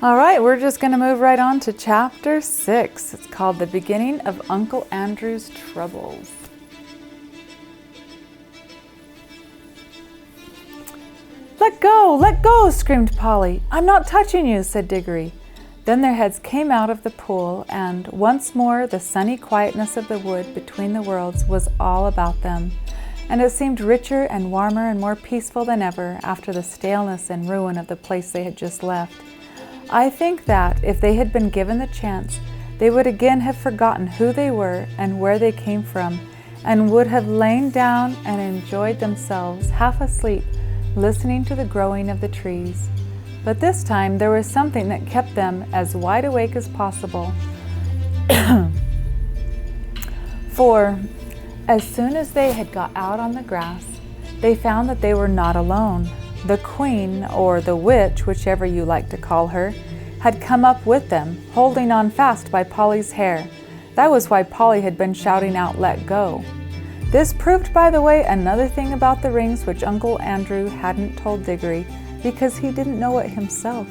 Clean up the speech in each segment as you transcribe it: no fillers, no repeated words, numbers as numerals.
All right, we're just going to move right on to chapter 6. It's called The Beginning of Uncle Andrew's Troubles. Let go, screamed Polly. I'm not touching you, said Diggory. Then their heads came out of the pool, and once more the sunny quietness of the wood between the worlds was all about them, and it seemed richer and warmer and more peaceful than ever after the staleness and ruin of the place they had just left. I think that, if they had been given the chance, they would again have forgotten who they were and where they came from, and would have lain down and enjoyed themselves, half asleep, listening to the growing of the trees. But this time there was something that kept them as wide awake as possible. For as soon as they had got out on the grass, they found that they were not alone. The queen, or the witch, whichever you like to call her, had come up with them, holding on fast by Polly's hair. That was why Polly had been shouting out, "Let go." This proved, by the way, another thing about the rings which Uncle Andrew hadn't told Diggory, because he didn't know it himself.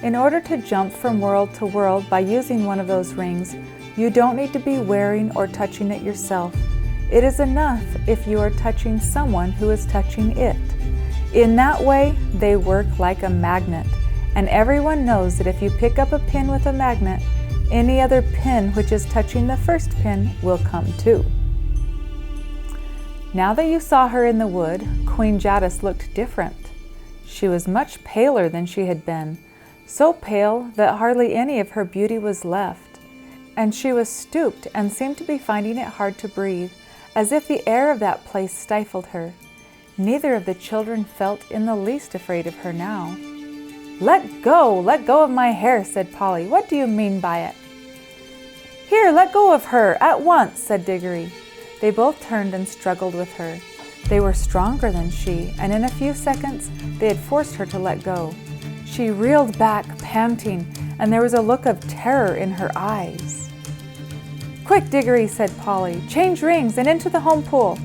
In order to jump from world to world by using one of those rings, you don't need to be wearing or touching it yourself. It is enough if you are touching someone who is touching it. In that way, they work like a magnet, and everyone knows that if you pick up a pin with a magnet, any other pin which is touching the first pin will come too. Now that you saw her in the wood, Queen Jadis looked different. She was much paler than she had been, so pale that hardly any of her beauty was left, and she was stooped and seemed to be finding it hard to breathe, as if the air of that place stifled her. Neither of the children felt in the least afraid of her now. Let go of my hair," said Polly. "What do you mean by it?" "Here, let go of her, at once," said Diggory. They both turned and struggled with her. They were stronger than she, and in a few seconds they had forced her to let go. She reeled back, panting, and there was a look of terror in her eyes. "Quick, Diggory," said Polly, "change rings and into the home pool."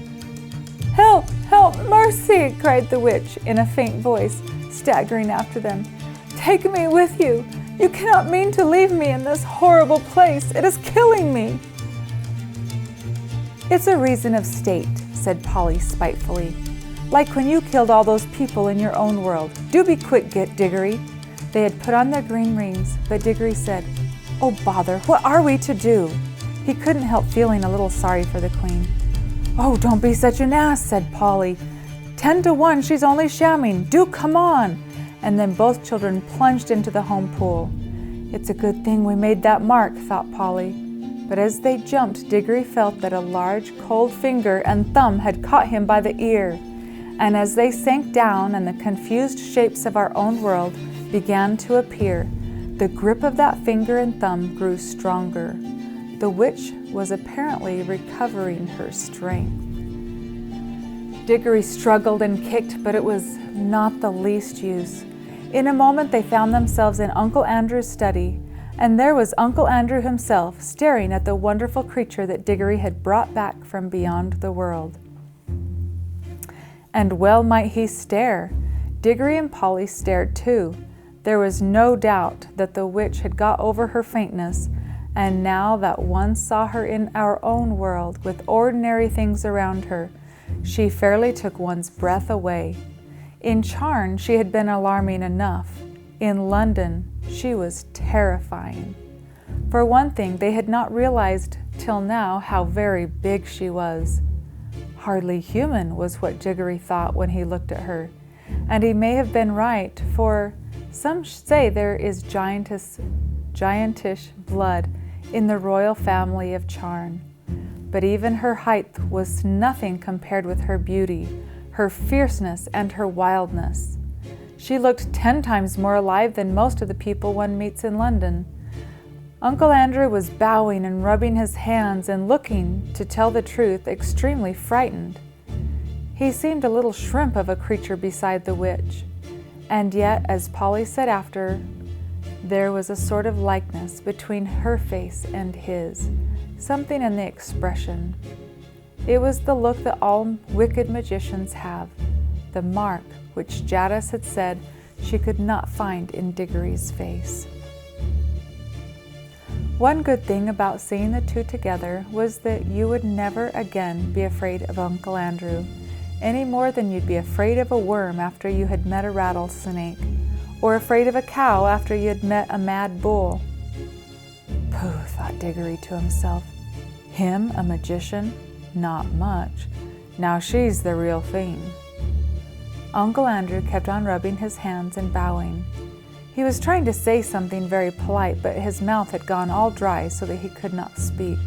"Help, help, mercy," cried the witch in a faint voice, staggering after them. "Take me with you. You cannot mean to leave me in this horrible place. It is killing me." "It's a reason of state," said Polly spitefully. "Like when you killed all those people in your own world. Do be quick, Diggory." They had put on their green rings, but Diggory said, "Oh, bother, what are we to do?" He couldn't help feeling a little sorry for the queen. "Oh, don't be such an ass," said Polly. 10 to 1, she's only shamming. Do come on." And then both children plunged into the home pool. It's a good thing we made that mark, thought Polly. But as they jumped, Diggory felt that a large, cold finger and thumb had caught him by the ear. And as they sank down and the confused shapes of our own world began to appear, the grip of that finger and thumb grew stronger. The witch was apparently recovering her strength. Diggory struggled and kicked, but it was not the least use. In a moment they found themselves in Uncle Andrew's study, and there was Uncle Andrew himself staring at the wonderful creature that Diggory had brought back from beyond the world. And well might he stare. Diggory and Polly stared too. There was no doubt that the witch had got over her faintness, and now that one saw her in our own world with ordinary things around her, she fairly took one's breath away. In Charn, she had been alarming enough. In London, she was terrifying. For one thing, they had not realized till now how very big she was. Hardly human was what Diggory thought when he looked at her. And he may have been right, for some say there is giantish blood in the royal family of Charn. But even her height was nothing compared with her beauty, her fierceness, and her wildness. She looked 10 times more alive than most of the people one meets in London. Uncle Andrew was bowing and rubbing his hands and looking, to tell the truth, extremely frightened. He seemed a little shrimp of a creature beside the witch. And yet, as Polly said after, there was a sort of likeness between her face and his, something in the expression. It was the look that all wicked magicians have, the mark which Jadis had said she could not find in Diggory's face. One good thing about seeing the two together was that you would never again be afraid of Uncle Andrew, any more than you'd be afraid of a worm after you had met a rattlesnake, or afraid of a cow after you had met a mad bull. Pooh, thought Diggory to himself. Him, a magician? Not much. Now she's the real thing. Uncle Andrew kept on rubbing his hands and bowing. He was trying to say something very polite, but his mouth had gone all dry so that he could not speak.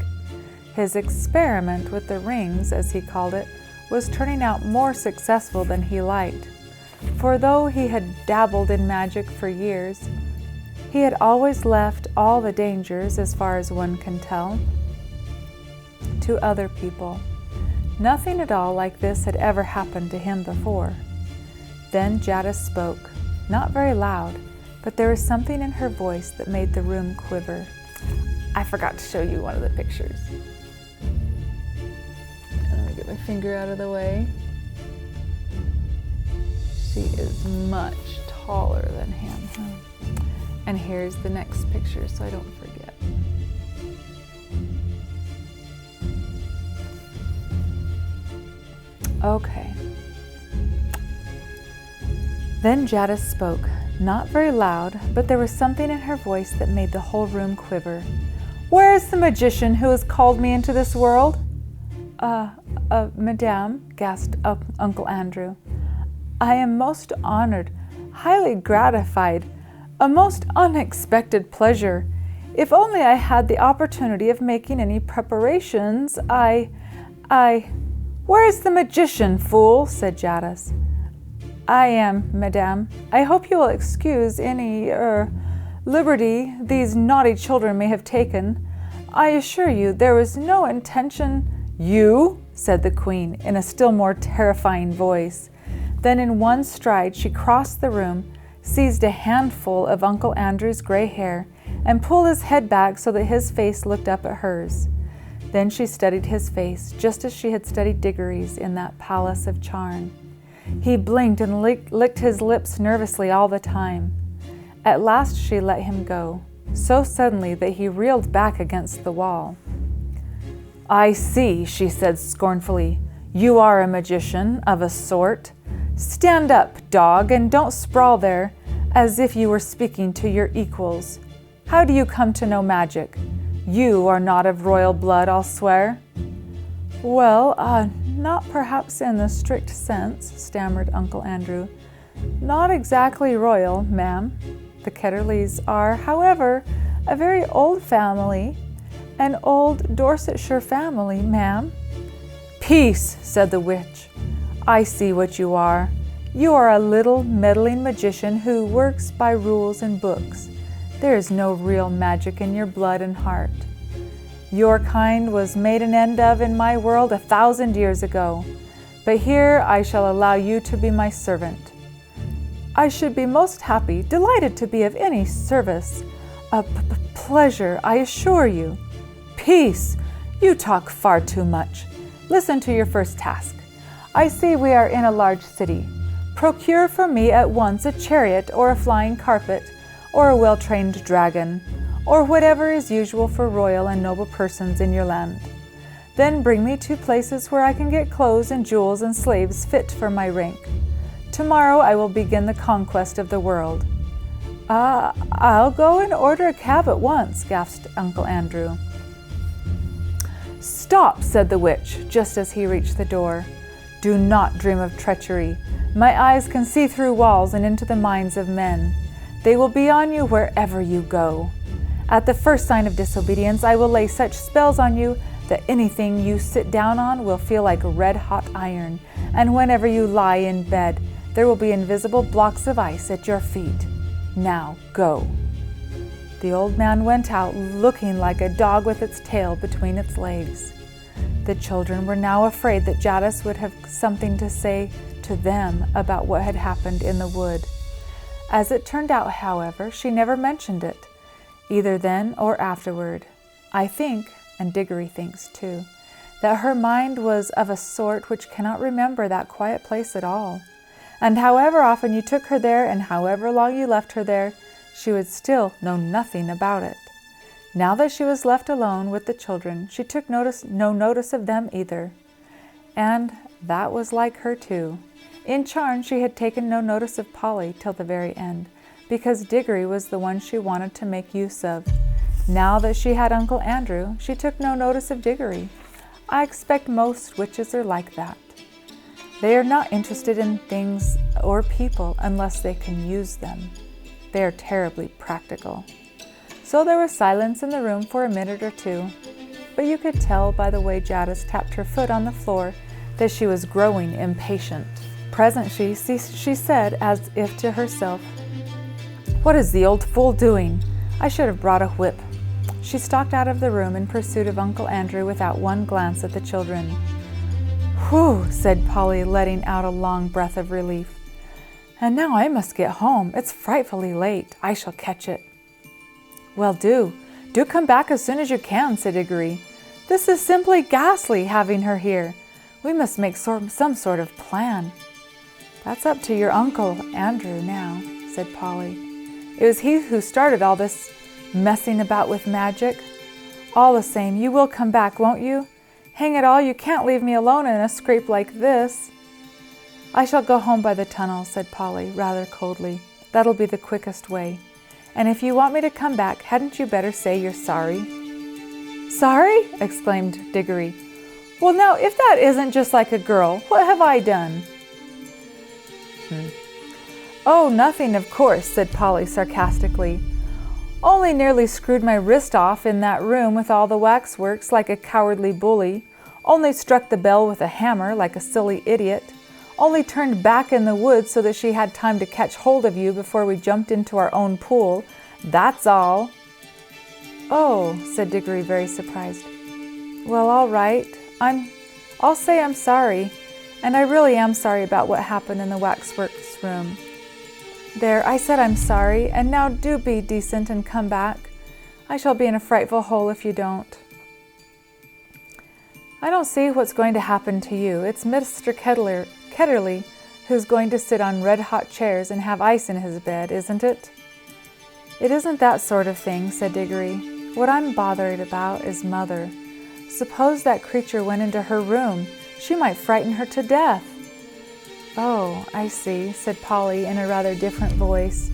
His experiment with the rings, as he called it, was turning out more successful than he liked. For though he had dabbled in magic for years, he had always left all the dangers, as far as one can tell, to other people. Nothing at all like this had ever happened to him before. Then Jadis spoke, not very loud, but there was something in her voice that made the room quiver. I forgot to show you one of the pictures. Let me get my finger out of the way. She is much taller than him. And here's the next picture so I don't forget. Okay. Then Jadis spoke, not very loud, but there was something in her voice that made the whole room quiver. Where is the magician who has called me into this world? Madame, gasped Uncle Andrew. I am most honored, highly gratified, a most unexpected pleasure. If only I had the opportunity of making any preparations, Where is the magician, fool? Said Jadis. I am, Madame. I hope you will excuse any, liberty these naughty children may have taken. I assure you there was no intention. You, said the Queen in a still more terrifying voice. Then in one stride she crossed the room, seized a handful of Uncle Andrew's gray hair, and pulled his head back so that his face looked up at hers. Then she studied his face, just as she had studied Diggory's in that palace of charm. He blinked and licked his lips nervously all the time. At last she let him go, so suddenly that he reeled back against the wall. I see, she said scornfully. You are a magician, of a sort. Stand up, dog, and don't sprawl there, as if you were speaking to your equals. How do you come to know magic? You are not of royal blood, I'll swear. Well, not perhaps in the strict sense, stammered Uncle Andrew. Not exactly royal, ma'am. The Ketterleys are, however, a very old family, an old Dorsetshire family, ma'am. Peace, said the witch. I see what you are. You are a little meddling magician who works by rules and books. There is no real magic in your blood and heart. Your kind was made an end of in my world 1,000 years ago, but here I shall allow you to be my servant. I should be most happy, delighted to be of any service. A pleasure, I assure you. Peace! You talk far too much. Listen to your first task. I see we are in a large city. Procure for me at once a chariot or a flying carpet, or a well-trained dragon, or whatever is usual for royal and noble persons in your land. Then bring me to places where I can get clothes and jewels and slaves fit for my rank. Tomorrow I will begin the conquest of the world. I'll go and order a cab at once, gasped Uncle Andrew. Stop, said the witch, just as he reached the door. Do not dream of treachery. My eyes can see through walls and into the minds of men. They will be on you wherever you go. At the first sign of disobedience, I will lay such spells on you that anything you sit down on will feel like red-hot iron, and whenever you lie in bed, there will be invisible blocks of ice at your feet. Now, go. The old man went out, looking like a dog with its tail between its legs. The children were now afraid that Jadis would have something to say to them about what had happened in the wood. As it turned out, however, she never mentioned it, either then or afterward. I think, and Diggory thinks too, that her mind was of a sort which cannot remember that quiet place at all, And however often you took her there and however long you left her there, she would still know nothing about it. Now that she was left alone with the children, she took no notice of them either. And that was like her too. In charm, she had taken no notice of Polly till the very end, because Diggory was the one she wanted to make use of. Now that she had Uncle Andrew, she took no notice of Diggory. I expect most witches are like that. They are not interested in things or people unless they can use them. They are terribly practical. So there was silence in the room for a minute or two, but you could tell by the way Jadis tapped her foot on the floor that she was growing impatient. Presently, she said, as if to herself, "What is the old fool doing? I should have brought a whip." She stalked out of the room in pursuit of Uncle Andrew without one glance at the children. "Whew," said Polly, letting out a long breath of relief. "And now I must get home. It's frightfully late. I shall catch it." "Well, do come back as soon as you can," said Diggory. "This is simply ghastly, having her here. We must make some sort of plan." "That's up to your Uncle Andrew now," said Polly. "It was he who started all this messing about with magic. All the same, you will come back, won't you? Hang it all, you can't leave me alone in a scrape like this." "I shall go home by the tunnel," said Polly, rather coldly. "That'll be the quickest way. And if you want me to come back, hadn't you better say you're sorry?" "Sorry?" exclaimed Diggory. "Well, now, if that isn't just like a girl, what have I done?" "Oh, nothing, of course," said Polly sarcastically. "Only nearly screwed my wrist off in that room with all the waxworks like a cowardly bully. Only struck the bell with a hammer like a silly idiot. Only turned back in the woods so that she had time to catch hold of you before we jumped into our own pool. That's all." "Oh," said Diggory, very surprised. "Well, all right. I'll say I'm sorry. And I really am sorry about what happened in the waxworks room. There, I said I'm sorry, and now do be decent and come back. I shall be in a frightful hole if you don't." "I don't see what's going to happen to you. It's Mr. Ketterly who's going to sit on red-hot chairs and have ice in his bed, isn't it?" "It isn't that sort of thing," said Diggory. "What I'm bothered about is Mother. Suppose that creature went into her room. She might frighten her to death." "Oh, I see," said Polly in a rather different voice.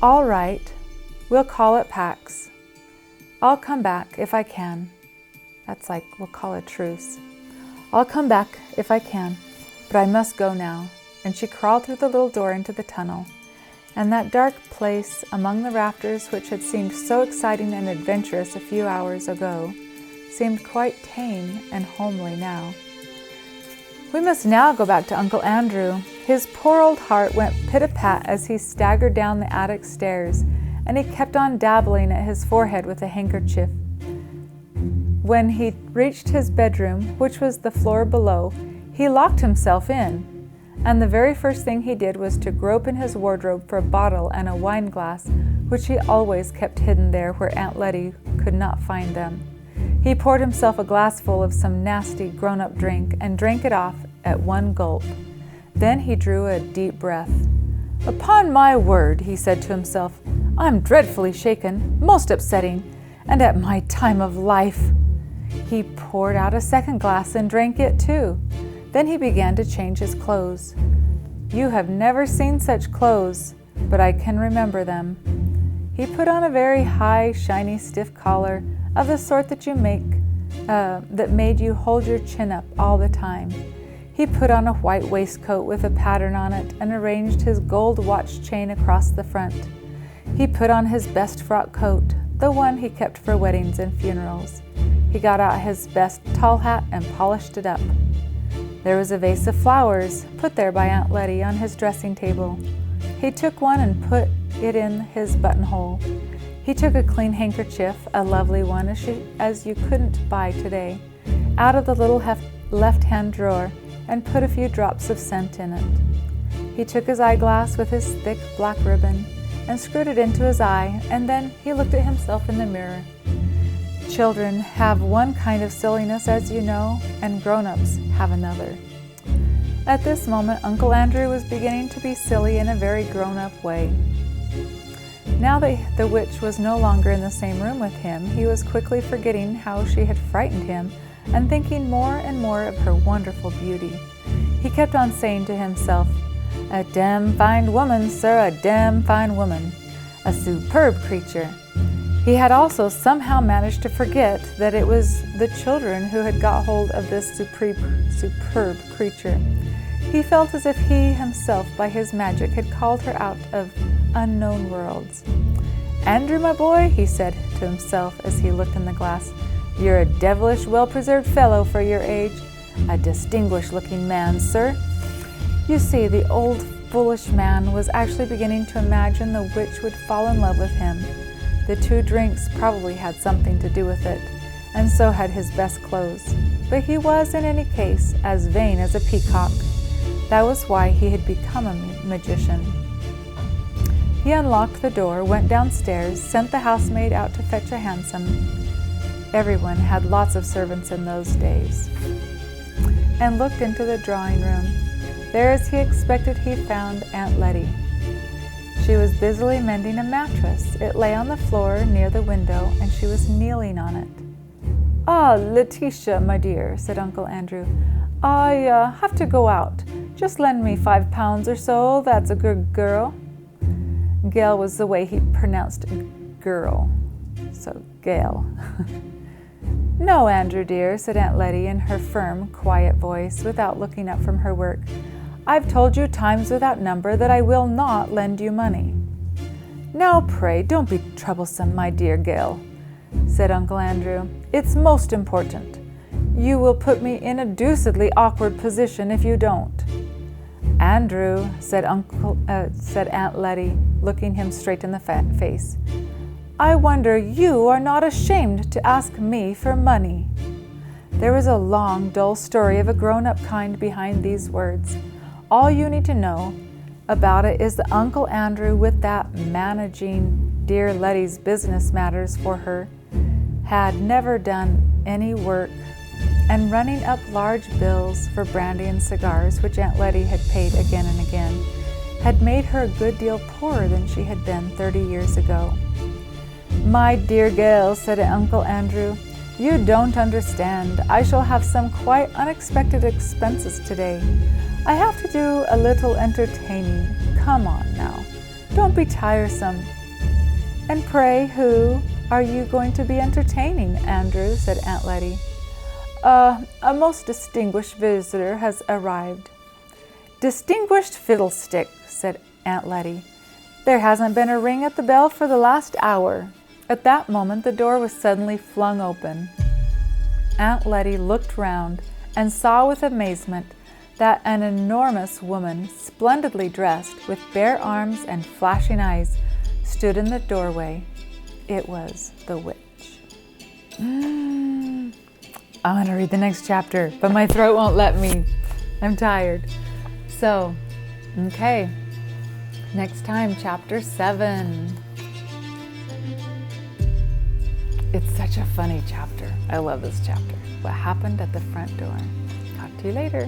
"All right. We'll call it Pax. I'll come back if I can." That's like we'll call a truce. "I'll come back if I can, but I must go now." And she crawled through the little door into the tunnel. And that dark place among the rafters, which had seemed so exciting and adventurous a few hours ago, seemed quite tame and homely now. We must now go back to Uncle Andrew. His poor old heart went pit-a-pat as he staggered down the attic stairs, and he kept on dabbling at his forehead with a handkerchief. When he reached his bedroom, which was the floor below, he locked himself in, and the very first thing he did was to grope in his wardrobe for a bottle and a wine glass, which he always kept hidden there where Aunt Letty could not find them. He poured himself a glassful of some nasty grown-up drink and drank it off at one gulp. Then he drew a deep breath. "Upon my word," he said to himself, "I'm dreadfully shaken, most upsetting, and at my time of life." He poured out a second glass and drank it too. Then he began to change his clothes. You have never seen such clothes, but I can remember them. He put on a very high, shiny, stiff collar of the sort that that made you hold your chin up all the time. He put on a white waistcoat with a pattern on it and arranged his gold watch chain across the front. He put on his best frock coat, the one he kept for weddings and funerals. He got out his best tall hat and polished it up. There was a vase of flowers put there by Aunt Letty on his dressing table. He took one and put it in his buttonhole. He took a clean handkerchief, a lovely one as you couldn't buy today, out of the little left-hand drawer and put a few drops of scent in it. He took his eyeglass with his thick black ribbon and screwed it into his eye, and then he looked at himself in the mirror. Children have one kind of silliness, as you know, and grown-ups have another. At this moment, Uncle Andrew was beginning to be silly in a very grown-up way. Now that the witch was no longer in the same room with him, he was quickly forgetting how she had frightened him and thinking more and more of her wonderful beauty. He kept on saying to himself, "A damn fine woman, sir, a damn fine woman. A superb creature." He had also somehow managed to forget that it was the children who had got hold of this superb creature. He felt as if he himself, by his magic, had called her out of unknown worlds. "Andrew, my boy," he said to himself as he looked in the glass, "you're a devilish well-preserved fellow for your age. A distinguished-looking man, sir." You see, the old foolish man was actually beginning to imagine the witch would fall in love with him. The 2 drinks probably had something to do with it, and so had his best clothes. But he was, in any case, as vain as a peacock. That was why he had become a magician. He unlocked the door, went downstairs, sent the housemaid out to fetch a hansom. Everyone had lots of servants in those days. And looked into the drawing room. There, as he expected, he found Aunt Letty. She was busily mending a mattress. It lay on the floor near the window, and she was kneeling on it. "Ah, Letitia, my dear," said Uncle Andrew. "I have to go out. Just lend me £5 or so, that's a good girl." Gail was the way he pronounced girl, so Gail. "No, Andrew dear," said Aunt Letty in her firm, quiet voice, without looking up from her work. "I've told you times without number that I will not lend you money." "Now, pray, don't be troublesome, my dear Gail," said Uncle Andrew. "It's most important. You will put me in a deucedly awkward position if you don't." "Andrew," said Aunt Letty, looking him straight in the face, "I wonder you are not ashamed to ask me for money." There was a long, dull story of a grown-up kind behind these words. All you need to know about it is that Uncle Andrew, with that managing dear Letty's business matters for her, had never done any work, and running up large bills for brandy and cigars, which Aunt Letty had paid again and again, had made her a good deal poorer than she had been 30 years ago. "My dear Gail," said Uncle Andrew, "you don't understand. I shall have some quite unexpected expenses today. I have to do a little entertaining. Come on now, don't be tiresome." "And pray, who are you going to be entertaining, Andrew?" said Aunt Letty. A most distinguished visitor has arrived." "Distinguished fiddlestick," said Aunt Letty. "There hasn't been a ring at the bell for the last hour." At that moment the door was suddenly flung open. Aunt Letty looked round and saw with amazement that an enormous woman, splendidly dressed, with bare arms and flashing eyes, stood in the doorway. It was the witch. I want to read the next chapter, but my throat won't let me. I'm tired. So, okay. Next time, chapter 7. It's such a funny chapter. I love this chapter. What happened at the front door. Talk to you later.